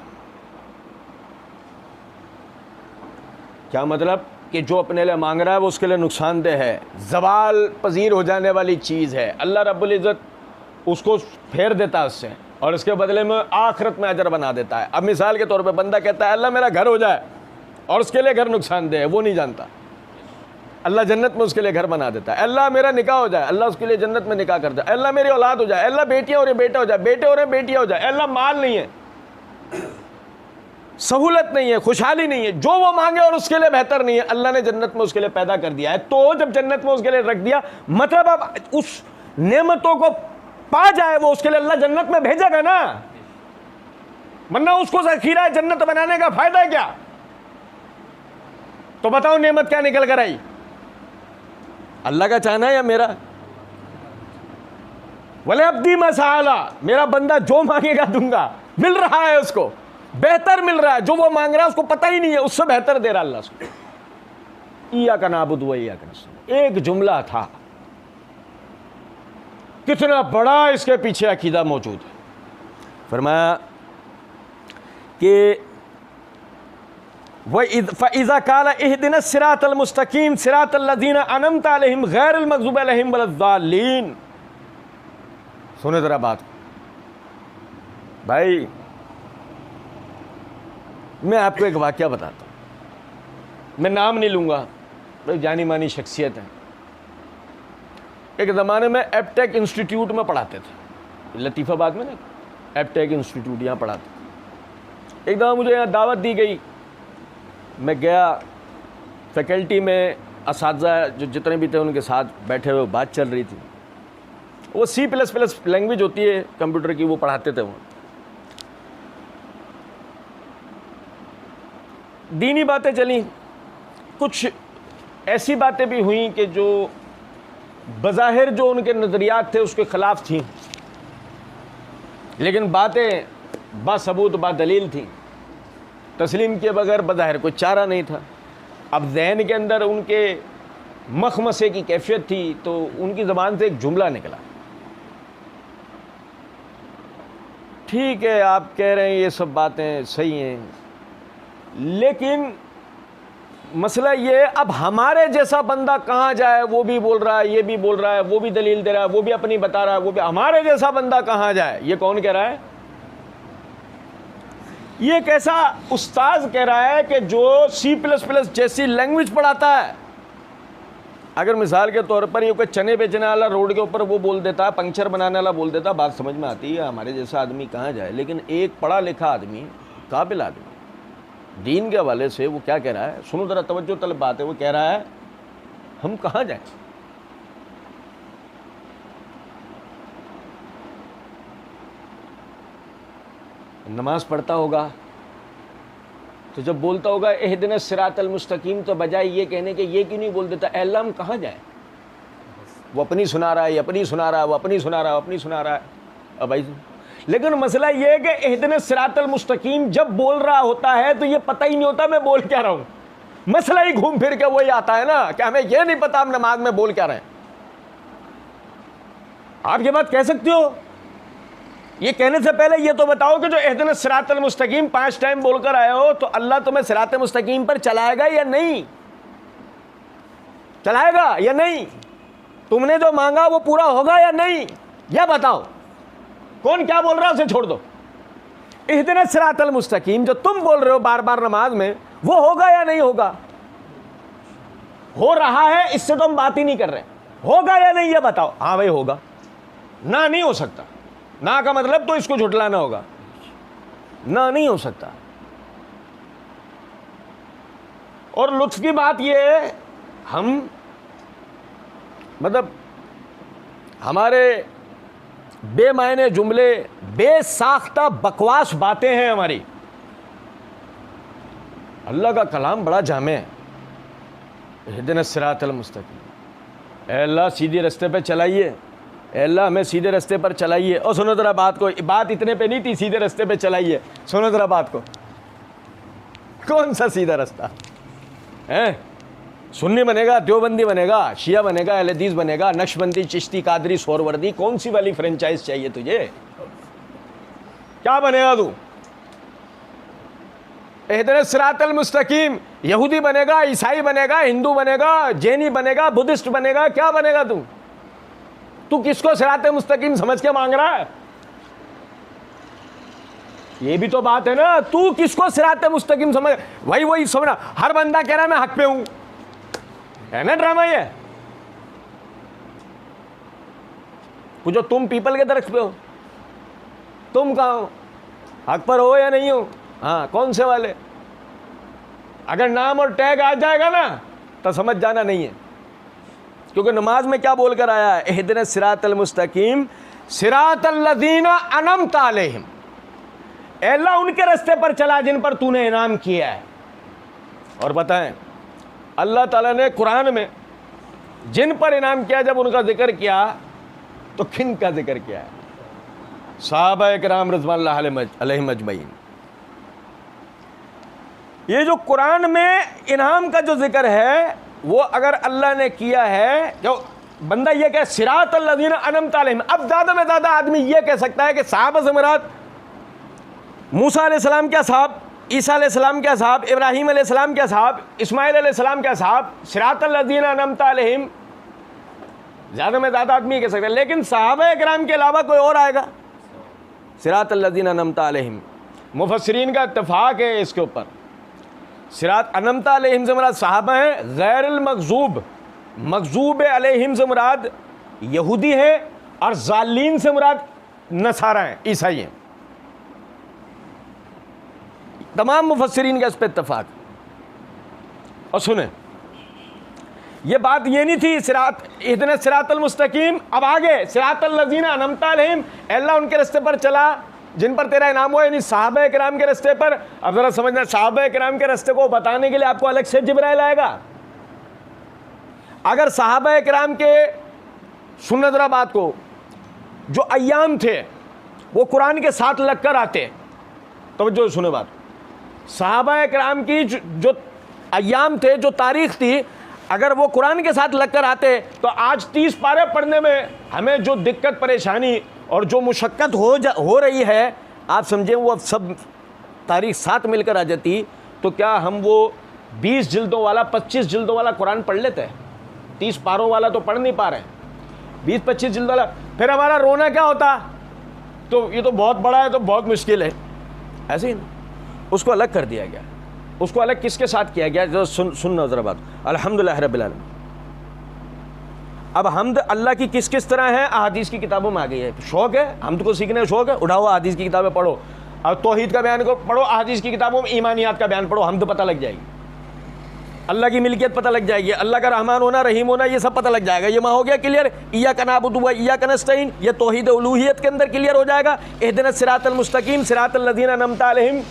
क्या मतलब कि जो अपने लिए मांग रहा है वो उसके लिए नुकसानदेह है, ज़वाल पजीर हो जाने वाली चीज़ है, अल्लाह रब्बुल इज़्ज़त उसको फेर देता है उससे और उसके बदले में आखिरत में अजर बना देता है। अब मिसाल के तौर पे बंदा कहता है अल्लाह मेरा घर हो जाए, और उसके लिए घर नुकसानदेह है, वो नहीं जानता। अल्लाह जन्नत में उसके लिए घर बना देता है। अल्लाह मेरा निकाह हो जाए, अल्लाह उसके लिए जन्नत में निकाह कर जाए। अल्लाह मेरी औलाद हो जाए, अल्लाह बेटियां हो रही बेटा हो जाए, बेटे हो रहे बेटियां हो जाए। अल्लाह माल नहीं है, सहूलत नहीं है, खुशहाली नहीं है, जो वो मांगे और उसके लिए बेहतर नहीं है, अल्लाह ने जन्नत में उसके लिए पैदा कर दिया है। तो जब जन्नत में उसके लिए रख दिया, मतलब अब उस नेमतों को पा जाए वो, उसके लिए अल्लाह जन्नत में भेजेगा ना, वरना उसको ज़ख़ीरा जन्नत बनाने का फायदा है क्या। तो बताओ नेमत क्या निकल कर आई, अल्लाह का चाहना है या मेरा। वले अब्दी मसाला, मेरा बंदा जो मांगेगा दूंगा, मिल रहा है उसको, बेहतर मिल रहा है। जो वो मांग रहा है उसको पता ही नहीं है, उससे बेहतर दे रहा अल्लाह उसको। इय्याका नअबुदु व इय्याका नस्तईन, एक जुमला था, कितना बड़ा इसके पीछे अकीदा मौजूद है। फरमाया कि फ़इज़ा क़ाला इहदिना सिरातल मुस्तक़ीम सिरातल लज़ीना अनअमता अलैहिम गैरिल मग़ज़ूबि अलैहिम वलद्दाल्लीन। सुने ज़रा बात भाई, मैं आपको एक वाक़या बताता हूँ, मैं नाम नहीं लूँगा, भाई जानी मानी शख्सियत है। एक ज़माने में एपटेक इंस्टीट्यूट में पढ़ाते थे, लतीफ़ाबाद में ना एपटेक इंस्टीट्यूट, यहाँ पढ़ाते थे। एक दफ़ा मुझे यहाँ दावत दी गई, मैं गया, फैकल्टी में असातिज़ा जो जितने भी थे उनके साथ बैठे हुए बात चल रही थी। वो C++ लैंग्वेज होती है कंप्यूटर की, वो पढ़ाते थे। वो दीनी बातें चली, कुछ ऐसी बातें भी हुई कि जो बज़ाहिर जो उनके नज़रियात थे उसके ख़िलाफ़ थी, लेकिन बातें बासबूत बादलील थी, तस्लीम के बगैर बज़ाहिर कोई चारा नहीं था। अब ज़हन के अंदर उनके मखमसे की कैफियत थी, तो उनकी ज़बान से एक जुमला निकला, ठीक है आप कह रहे हैं ये सब बातें सही हैं, लेकिन मसला ये, अब हमारे जैसा बंदा कहाँ जाए, वो भी बोल रहा है, ये भी बोल रहा है, वो भी दलील दे रहा है, वो भी अपनी बता रहा है, वो भी, हमारे जैसा बंदा कहाँ जाए, ये कौन कह रहा है? ये कैसा उस्ताद कह रहा है कि जो C++ जैसी लैंग्वेज पढ़ाता है। अगर मिसाल के तौर पर ये कोई चने बेचने वाला रोड के ऊपर वो बोल देता, पंक्चर बनाने वाला बोल देता, बात समझ में आती है, हमारे जैसा आदमी कहाँ जाए। लेकिन एक पढ़ा लिखा आदमी, काबिल आदमी, दीन के हवाले से वो क्या कह रहा है, सुनो ज़रा, तवज्जो तलब बात है, वो कह रहा है हम कहाँ जाएं। नमाज पढ़ता होगा तो जब बोलता होगा इहदिना सिरातल मुस्तकीम, तो बजाय ये कहने के ये क्यों नहीं बोल देता अल्लाह हम कहाँ जाएं? वो अपनी सुना रहा है, अपनी सुना रहा है, वो अपनी सुना रहा है, अपनी सुना रहा है। अब भाई, लेकिन मसला ये है कि इहदिना सिरातल मुस्तकीम जब बोल रहा होता है तो ये पता ही नहीं होता मैं बोल क्या रहा हूँ। मसला ही घूम फिर के वही आता है ना कि हमें ये नहीं पता हम नमाज में बोल क्या रहे हैं। आप ये बात कह सकते हो? ये कहने से पहले ये तो बताओ कि जो इहदिना सिरातल मुस्तकीम 5 टाइम बोलकर आए हो, तो अल्लाह तुम्हें सिरात मुस्तकीम पर चलाएगा या नहीं? चलाएगा या नहीं? तुमने जो मांगा वो पूरा होगा या नहीं? यह बताओ। कौन क्या बोल रहा है उसे छोड़ दो। इहदिना सिरातल मुस्तकीम जो तुम बोल रहे हो बार बार नमाज में, वो होगा या नहीं होगा? हो रहा है, इससे तो हम बात ही नहीं कर रहे। होगा या नहीं ये बताओ। हाँ भाई होगा। ना नहीं हो सकता। ना का मतलब तो इसको झुटलाना होगा। ना नहीं हो सकता। और लुत्फ की बात यह है, हम मतलब हमारे बेमायने जुमले, बेसाख्ता बकवास बातें हैं हमारी। अल्लाह का कलाम बड़ा जामे है। इहदिना सिरातल मुस्तकीम, ऐ अल्लाह सीधे रास्ते पे चलाइए, ऐ अल्लाह हमें सीधे रास्ते पर चलाइए। और सुनो जरा बात को, बात इतने पे नहीं थी सीधे रास्ते पे चलाइए। सुनो जरा बात को, कौन सा सीधा रास्ता है? सुन्नी बनेगा, देवबंदी बनेगा, शिया बनेगा, अहले हदीस बनेगा, नक्शबंदी, चिश्ती, कादरी, सोहरवर्दी, कौन सी वाली फ्रेंचाइज चाहिए तुझे? क्या बनेगा तू? इहदिना सिरातल मुस्तकीम, यहूदी बनेगा, ईसाई बनेगा, हिंदू बनेगा, जैनी बनेगा, बुद्धिस्ट बनेगा, क्या बनेगा तू? तू किसको सिरात मुस्तकीम समझ के मांग रहा है? ये भी तो बात है ना, तू किसको सिरात मुस्तकीम समझ? वही समझना, हर बंदा कह रहा है मैं हक पे हूं, है ना ड्रामा ये? पूछो तुम पीपल के दरख्त पे हो, तुम कहां हो? हक पर हो या नहीं हो? हाँ, कौन से वाले? अगर नाम और टैग आ जाएगा ना तो समझ जाना नहीं है। क्योंकि नमाज में क्या बोलकर आया है? इहदिना सिरातल मुस्तकीम सिरातल लज़ीना अनअमता अलैहिम, अल्लाह उनके रास्ते पर चला जिन पर तूने इनाम किया है। और बताएं, अल्लाह ताला ने कुरान में जिन पर इनाम किया, जब उनका जिक्र किया तो किन का जिक्र किया है? सहाबा किराम रिज़वानुल्लाह अलैहिम अजमईन। ये जो कुरान में इनाम का जो जिक्र है, वो अगर अल्लाह ने किया है, जो बंदा ये कहे सिरातल लज़ीना अनअमता अलैहिम, अब ज़्यादा में ज़्यादा आदमी ये कह सकता है कि साहब से मुराद मूसा अलैहिस्सलाम क्या साहब? ईसा अलैहिस्सलाम के असहाब, इब्राहीम अलैहिस्सलाम के असहाब, इस्माइल अलैहिस्सलाम के असहाब, सिरातल लज़ीना अनअमता अलैहिम, ज़्यादा में ज़्यादा आदमी कह सकते हैं, लेकिन सहाबा किराम के अलावा कोई और आएगा? सिरातल लज़ीना अनअमता अलैहिम। मुफस्सिरीन का इत्तेफाक है इसके ऊपर। सिरात अनअमता अलैहिम से मुराद सहाबा हैं, गैरुल मग़ज़ूब, मग़ज़ूब अलैहिम से मुराद यहूदी है, और ज़ालीन से मुराद नसारा हैं, ईसाई हैं। तमाम मुफस्सिरीन का इस पर इत्तेफाक। और सुने, ये बात ये नहीं थी सिरात इहदिना सिरातल मुस्तकीम, अब आगे सिरातल लज़ीना अनअमता अलैहिम, अल्लाह उनके रास्ते पर चला जिन पर तेरा इनाम हुआ, यानी सहाबा किराम के रास्ते पर। अब जरा समझना, सहाबा किराम के रास्ते को बताने के लिए आपको अलग से जिब्राइल आएगा? अगर सहाबा किराम के, सुनना जरा बात को, जो अय्याम थे वो कुरान के साथ लगकर आते, तो जो सुने बात, सहाबा किराम की जो अय्याम थे, जो तारीख थी, अगर वो कुरान के साथ लगकर आते तो आज 30 पारे पढ़ने में हमें जो दिक्कत परेशानी और जो मुशक्क़त हो रही है, आप समझें वो अब सब तारीख साथ मिलकर आ जाती, तो क्या हम वो 20 जिल्दों वाला 25 जिल्दों वाला कुरान पढ़ लेते हैं? 30 पारों वाला तो पढ़ नहीं पा रहे हैं, 20-25 जिल्द वाला, फिर हमारा रोना क्या होता? तो ये तो बहुत बड़ा है, तो बहुत मुश्किल है, ऐसे ही ना। उसको अलग कर दिया गया। उसको अलग किसके साथ किया गया? जो सुन ज़रा बात। अल्हम्दुलिल्लाह रब्बिल आलमीन। अब हमद अल्लाह की किस किस तरह है, अहादीस की किताबों में आ गई है। शौक़ है, हमद को सीखने का शौक़ है, उठाओ अहादीस की किताबें पढ़ो, और तौहीद का बयान को पढ़ो, अहादीस की किताबों में ईमानियात का बयान पढ़ो, हमद पता लग जाएगी, अल्लाह की मिल्कियत पता लग जाएगी, अल्लाह का रहमान होना, रहीम होना, ये सब पता लग जाएगा। ये माँ हो गया क्लियर। इय्याका नअबुदु व इय्याका नस्तईन, ये तौहीद उलूहियत के अंदर क्लियर हो जाएगा। इहदिना सिरातल मुस्तकीम सिरातल लज़ीना अनअमता अलैहिम,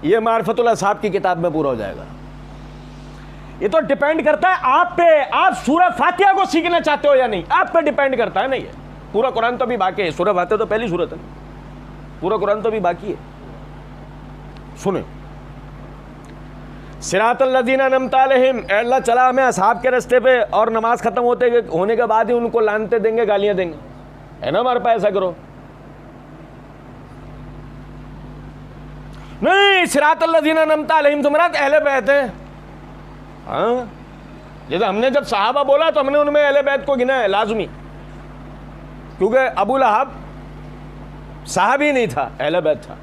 ये मारिफतुल असहाब की किताब में पूरा हो जाएगा। ये तो डिपेंड करता है आप पे, आप सूरह फातिहा को सीखना चाहते हो या नहीं, आप पे डिपेंड करता है। नहीं है, पूरा कुरान तो अभी बाकी है, सूरह फातिहा तो पहली सूरत है, पूरा कुरान तो अभी बाकी है। सुने, सिरातल लज़ीना अनअमता अलैहिम, अल्लाह चला हमें असहाब के रास्ते पे, और नमाज खत्म होने के बाद ही उनको लानते देंगे, गालियां देंगे, है ना हमारे पास? ऐसा करो नहीं। सिरातल लज़ीना अनअमता अलैहिम तो मुराद अहले बैत है। हाँ, जैसे हमने जब सहाबा बोला तो हमने उनमें अहले बैत को गिना है लाजमी, क्योंकि अबू लहब सहाबी नहीं था, अहले बैत था।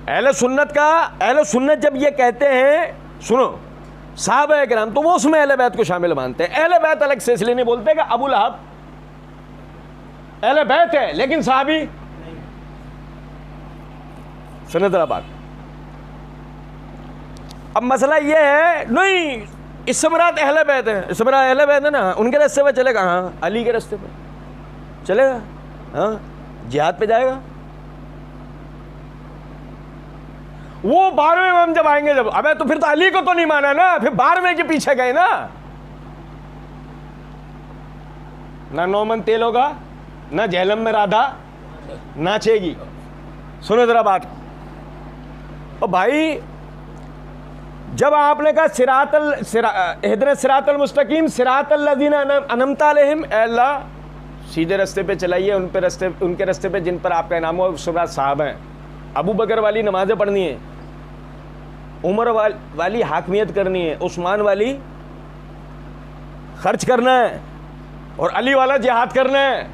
अहले सुन्नत जब ये कहते हैं, सुनो, सहाबा किराम, तो वो उसमें अहले बैत को शामिल मानते हैं। अहले बैत अलग से इसलिए नहीं बोलते कि अबू लहब अहले बैत है लेकिन सहाबी। सुनो जरा बात। अब मसला ये है, नहीं, इससे मुराद अहले बैत है, इससे मुराद अहले बैत है ना, उनके रास्ते पे चलेगा। हाँ, अली के रास्ते पे चलेगा, हाँ, जिहाद पे जाएगा। वो 12वें इमाम जब आएंगे, जब, अबे तो फिर तो अली को तो नहीं माना ना, फिर 12वें के पीछे गए ना। ना नौमन तेल होगा, ना जहलम में राधा नाचेगी। सुनो जरा बात। और भाई, जब आपने कहा इहदिना सिरातल मुस्तकीम सिरातल लज़ीना अनअमता अलैहिम, अल्लाह सीधे रास्ते पे चलाइए, उनके रास्ते पे जिन पर आपका इनाम हो, साहब हैं। अबू बकर वाली नमाजें पढ़नी है, उमर वाली हाकमियत करनी है, उस्मान वाली खर्च करना है, और अली वाला जिहाद करना है।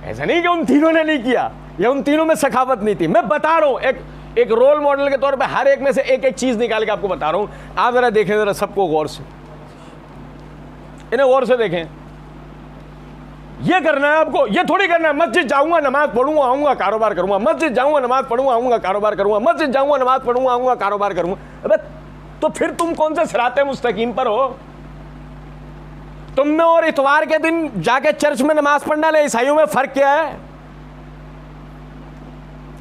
ऐसा नहीं कि उन तीनों ने नहीं किया या उन तीनों में सखावत नहीं थी। मैं बता रहा हूँ, एक रोल मॉडल के तौर पे हर एक में से एक चीज़ निकाल के आपको बता रहा हूँ। आप ज़रा देखें, ज़रा सबको गौर से, इन्हें गौर से देखें। ये करना है आपको, ये थोड़ी करना है मस्जिद जाऊंगा नमाज पढ़ूंगा आऊंगा कारोबार करूंगा, मस्जिद जाऊंगा नमाज पढ़ूंगा आऊंगा कारोबार करूंगा, मस्जिद जाऊंगा नमाज पढ़ूंगा आऊंगा कारोबार करूंगा। अबे तो फिर तुम कौन से सिराते मुस्तकीम पर हो? तुम में और इतवार के दिन जाके चर्च में नमाज पढ़ना ले, ईसाइयों में फर्क क्या है?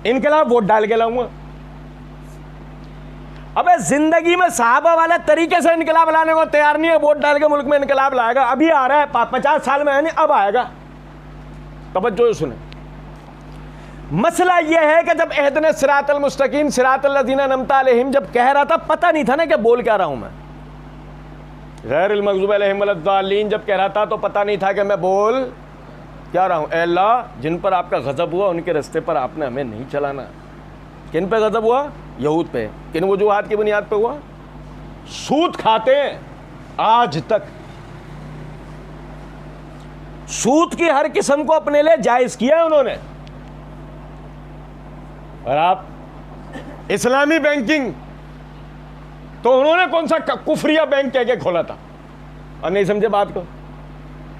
इनकलाब वोट डाल के लाऊंगा। अबे जिंदगी में साहबा वाला तरीके से इनकलाब लाने को तैयार नहीं है, वोट डाल के मुल्क में इनकलाब लाएगा। अभी आ रहा है, 50 साल में है नहीं, अब आएगा। तवज्जो सुने, मसला यह है कि जब इहदिना सिरातल मुस्तकीम सिरातल लज़ीना अनअमता अलैहिम जब कह रहा था, पता नहीं था ना कि बोल क्या रहा हूं मैं। गैरुल मग़ज़ूब अलैहिम वलद्दालीन जब कह रहा था तो पता नहीं था कि मैं बोल क्या रहा हूँ, ए अल्लाह जिन पर आपका गज़ब हुआ उनके रास्ते पर आपने हमें नहीं चलाना। किन पे गज़ब हुआ? यहूद पे। किन वजूहात की बुनियाद पे हुआ? सूद खाते हैं आज तक, सूद की हर किस्म को अपने लिए जायज किया है उन्होंने। और आप इस्लामी बैंकिंग तो उन्होंने कौन सा कुफरिया बैंक कह के खोला था और नहीं समझे बात को।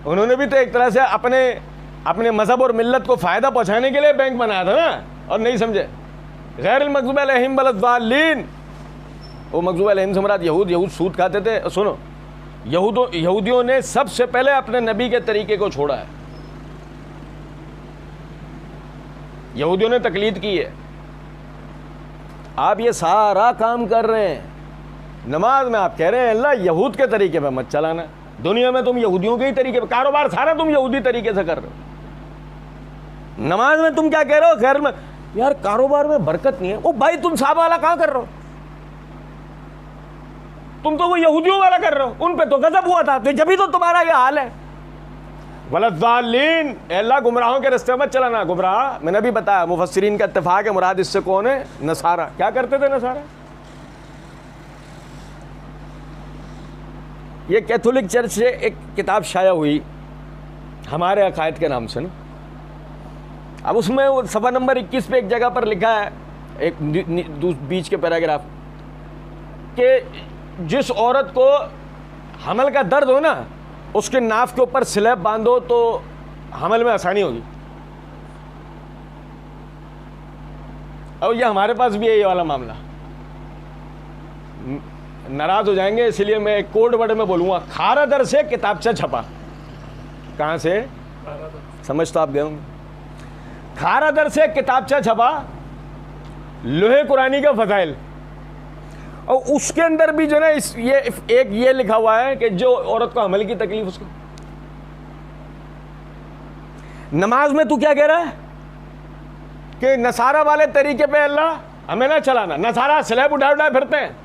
उन्होंने भी तो एक तरह से अपने मजहब और मिल्लत को फायदा पहुंचाने के लिए बैंक बनाया था ना, और नहीं समझे। गैरुल मग़ज़ूबी अलैहिम वलद्दाल्लीन, वो मग़ज़ूबी अलैहिम से मुराद यहूद सूद खाते थे। सुनो, यहूदियों ने सबसे पहले अपने नबी के तरीके को छोड़ा है। यहूदियों ने तकलीद की है। आप ये सारा काम कर रहे हैं, नमाज में आप कह रहे हैं अल्लाह यहूद के तरीके पे मत चलाना। दुनिया में तुम यहूदियों के ही तरीके पे, कारोबार सारा तुम यहूदी तरीके से कर रहे हो। नमाज में तुम क्या कह रहे हो? खैर में यार कारोबार में बरकत नहीं है। ओ भाई तुम साहब वाला कहाँ कर रहे हो? तुम तो वो यहूदियों वाला कर रहे हो, उन पे तो गजब हुआ था, तो जब भी तो तुम्हारा ये हाल है। वलद्दाल्लीन, अल्लाह गुमराहों के रास्ते मत चलाना। गुमराह मैंने भी बताया, मुफस्सिरीन का इत्तेफाक है, मुराद इससे कौन है? नसारा। क्या करते थे नसारा? ये कैथोलिक चर्च से एक किताब शाया हुई हमारे अकायद के नाम से ना। अब उसमें वो सफ़ा नंबर 21 पे एक जगह पर लिखा है, एक बीच के पैराग्राफ, कि जिस औरत को हमल का दर्द हो ना, उसके नाफ के ऊपर स्लैब बांधो तो हमल में आसानी होगी। और ये हमारे पास भी है ये वाला मामला। नाराज हो जाएंगे इसलिए मैं एक कोड वर्ड में बोलूँगा, खारा दर से किताबचा छपा। कहाँ से? समझ तो आप गए होंगे। खारा दर से किताबचा छपा, लोहे कुरानी का फजाइल, और उसके अंदर भी जो ना ये लिखा हुआ है कि जो औरत को हमल की तकलीफ उसको। नमाज में तू क्या कह रहा है कि नसारा वाले तरीके पे अल्लाह हमें ना चलाना। नसारा स्लैब उठा फिरते हैं,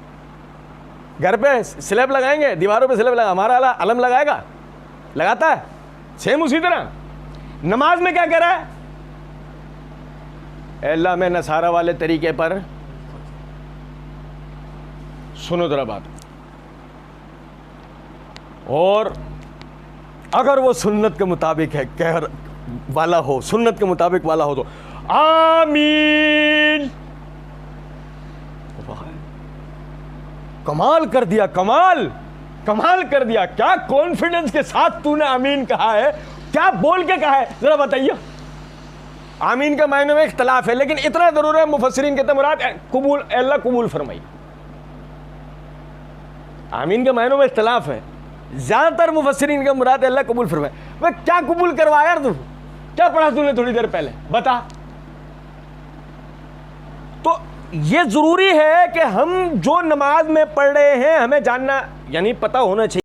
घर पे स्लैब लगाएंगे, दीवारों पे स्लैब लगा, हमारा अल्लाह अलम लगाएगा, लगाता है सेम उसी तरह। नमाज में क्या कह रहा है? अल्लाह मैं नसारा वाले तरीके पर, सुनो जरा बात, और अगर वो सुन्नत के मुताबिक है कह वाला हो, सुन्नत के मुताबिक वाला हो तो आमीन। कमाल कर दिया, कमाल कर दिया। क्या कॉन्फिडेंस के साथ तूने आमीन कहा है, क्या बोल के कहा है, जरा बताइए। आमीन का मायने में इख्तलाफ है, लेकिन इतना जरूर है मुफस्सिरीन कहते मुराद कबूल, अल्लाह कबूल फरमाई। आमीन के मायनों में इख्तलाफ है, ज्यादातर मुफस्सिरीन का मुराद अल्लाह कबूल फरमाए। वह क्या कबूल करवाया यार? तू क्या पढ़ा तूने थोड़ी देर पहले, बता। तो ये जरूरी है कि हम जो नमाज में पढ़ रहे हैं हमें जानना, यानी पता होना चाहिए।